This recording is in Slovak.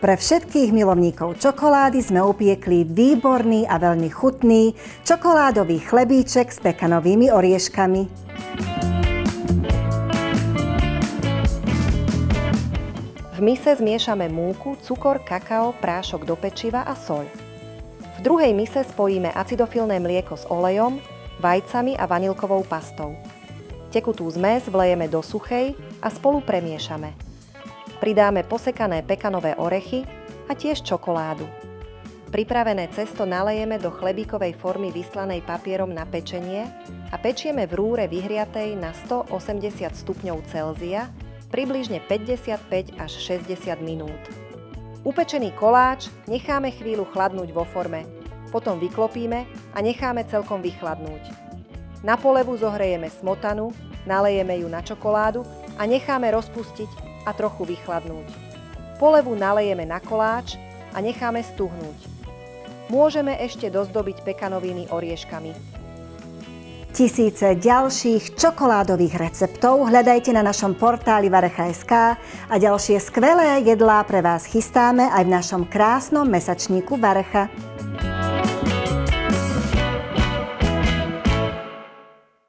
Pre všetkých milovníkov čokolády sme upiekli výborný a veľmi chutný čokoládový chlebíček s pekanovými orieškami. V mise zmiešame múku, cukor, kakao, prášok do pečiva a soľ. V druhej mise spojíme acidofilné mlieko s olejom, vajcami a vanilkovou pastou. Tekutú zmes vlejeme do suchej a spolu premiešame. Pridáme posekané pekanové orechy a tiež čokoládu. Pripravené cesto nalejeme do chlebíkovej formy vyslanej papierom na pečenie a pečieme v rúre vyhriatej na 180 stupňov Celzia približne 55 až 60 minút. Upečený koláč necháme chvíľu chladnúť vo forme, potom vyklopíme a necháme celkom vychladnúť. Na polevu zohrejeme smotanu, nalejeme ju na čokoládu a necháme rozpustiť a trochu vychladnúť. Polevu nalejeme na koláč a necháme stuhnúť. Môžeme ešte dozdobiť pekanovými orieškami. Tisíce ďalších čokoládových receptov hľadajte na našom portáli Varecha.sk a ďalšie skvelé jedlá pre vás chystáme aj v našom krásnom mesačníku Varecha.